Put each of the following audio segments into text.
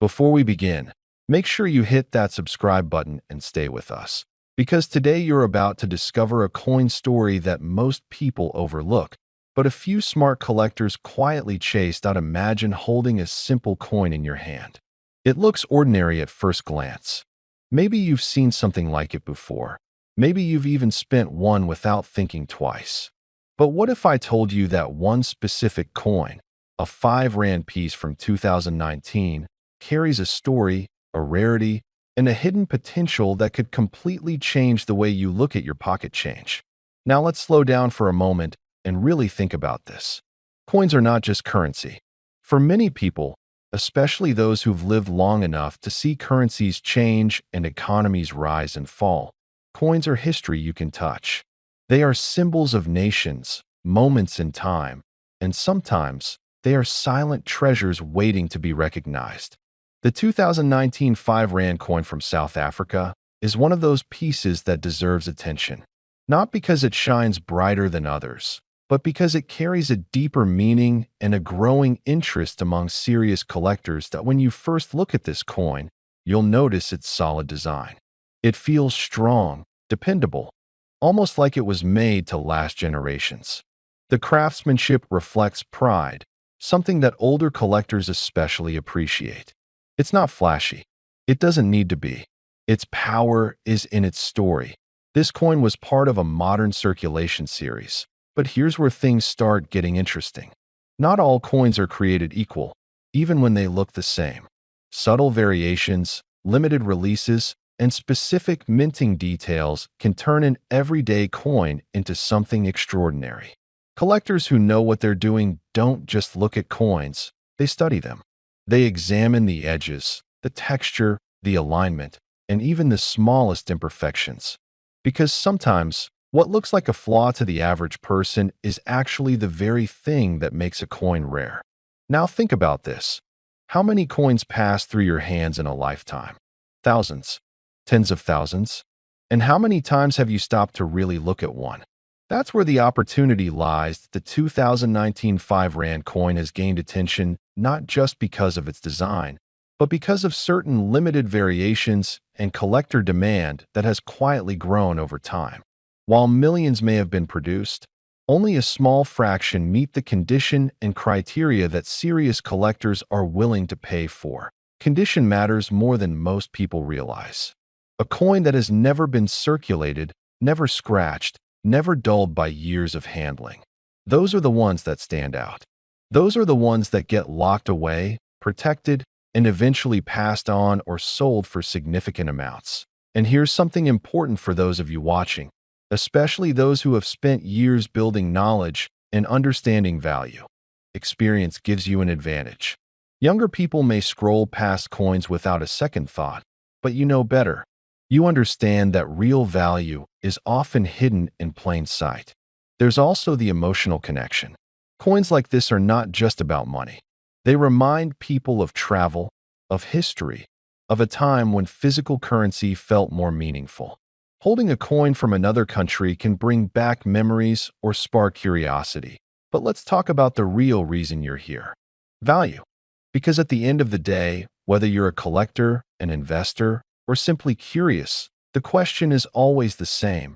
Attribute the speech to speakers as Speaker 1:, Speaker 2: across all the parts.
Speaker 1: Before we begin, make sure you hit that subscribe button and stay with us, because today you're about to discover a coin story that most people overlook, but a few smart collectors quietly chased out. Imagine holding a simple coin in your hand. It looks ordinary at first glance. Maybe you've seen something like it before. Maybe you've even spent one without thinking twice. But what if I told you that one specific coin, a 5 Rand piece from 2019, carries a story, a rarity, and a hidden potential that could completely change the way you look at your pocket change? Now let's slow down for a moment and really think about this. Coins are not just currency. For many people, especially those who've lived long enough to see currencies change and economies rise and fall, coins are history you can touch. They are symbols of nations, moments in time, and sometimes they are silent treasures waiting to be recognized. The 2019 5 Rand coin from South Africa is one of those pieces that deserves attention, not because it shines brighter than others, but because it carries a deeper meaning and a growing interest among serious collectors. That when you first look at this coin, you'll notice its solid design. It feels strong, dependable, almost like it was made to last generations. The craftsmanship reflects pride, something that older collectors especially appreciate. It's not flashy. It doesn't need to be. Its power is in its story. This coin was part of a modern circulation series. But here's where things start getting interesting. Not all coins are created equal, even when they look the same. Subtle variations, limited releases, and specific minting details can turn an everyday coin into something extraordinary. Collectors who know what they're doing don't just look at coins, they study them. They examine the edges, the texture, the alignment, and even the smallest imperfections. Because sometimes, what looks like a flaw to the average person is actually the very thing that makes a coin rare. Now think about this. How many coins pass through your hands in a lifetime? Thousands. Tens of thousands? And how many times have you stopped to really look at one? That's where the opportunity lies. The 2019 5 Rand coin has gained attention not just because of its design, but because of certain limited variations and collector demand that has quietly grown over time. While millions may have been produced, only a small fraction meet the condition and criteria that serious collectors are willing to pay for. Condition matters more than most people realize. A coin that has never been circulated, never scratched, never dulled by years of handling. Those are the ones that stand out. Those are the ones that get locked away, protected, and eventually passed on or sold for significant amounts. And here's something important for those of you watching, especially those who have spent years building knowledge and understanding value. Experience gives you an advantage. Younger people may scroll past coins without a second thought, but you know better. You understand that real value is often hidden in plain sight. There's also the emotional connection. Coins like this are not just about money. They remind people of travel, of history, of a time when physical currency felt more meaningful. Holding a coin from another country can bring back memories or spark curiosity. But let's talk about the real reason you're here. Value. Because at the end of the day, whether you're a collector, an investor, or simply curious, the question is always the same.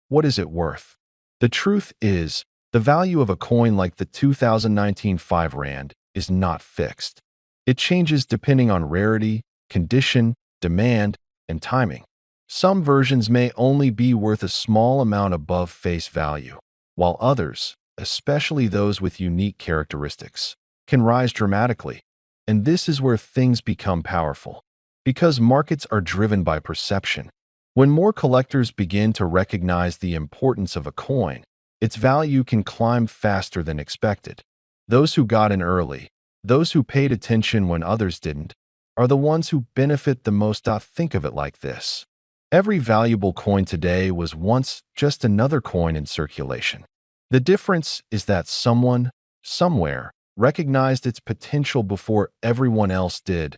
Speaker 1: What is it worth? The truth is, the value of a coin like the 2019 5 Rand is not fixed. It changes depending on rarity, condition, demand, and timing. Some versions may only be worth a small amount above face value, while others, especially those with unique characteristics, can rise dramatically. And this is where things become powerful. Because markets are driven by perception. When more collectors begin to recognize the importance of a coin, its value can climb faster than expected. Those who got in early, those who paid attention when others didn't, are the ones who benefit the most. Think of it like this. Every valuable coin today was once just another coin in circulation. The difference is that someone, somewhere, recognized its potential before everyone else did.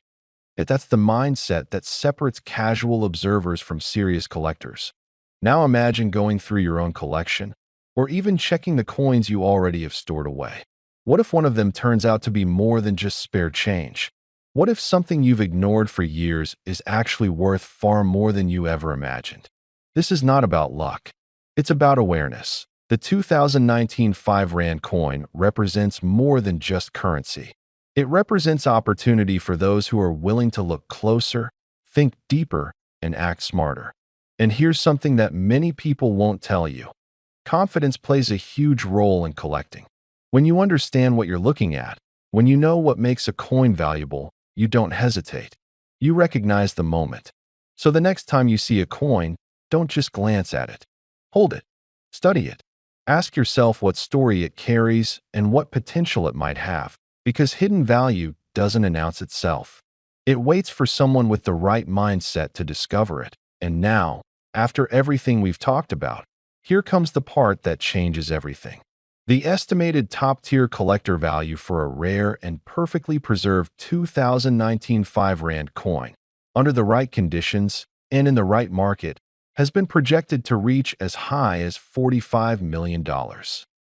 Speaker 1: That's the mindset that separates casual observers from serious collectors. Now imagine going through your own collection, or even checking the coins you already have stored away. What if one of them turns out to be more than just spare change? What if something you've ignored for years is actually worth far more than you ever imagined? This is not about luck. It's about awareness. The 2019 5 Rand coin represents more than just currency. It represents opportunity for those who are willing to look closer, think deeper, and act smarter. And here's something that many people won't tell you. Confidence plays a huge role in collecting. When you understand what you're looking at, when you know what makes a coin valuable, you don't hesitate. You recognize the moment. So the next time you see a coin, don't just glance at it. Hold it. Study it. Ask yourself what story it carries and what potential it might have, because hidden value doesn't announce itself. It waits for someone with the right mindset to discover it. And now, after everything we've talked about, here comes the part that changes everything. The estimated top-tier collector value for a rare and perfectly preserved 2019 5 Rand coin, under the right conditions and in the right market, has been projected to reach as high as $45 million.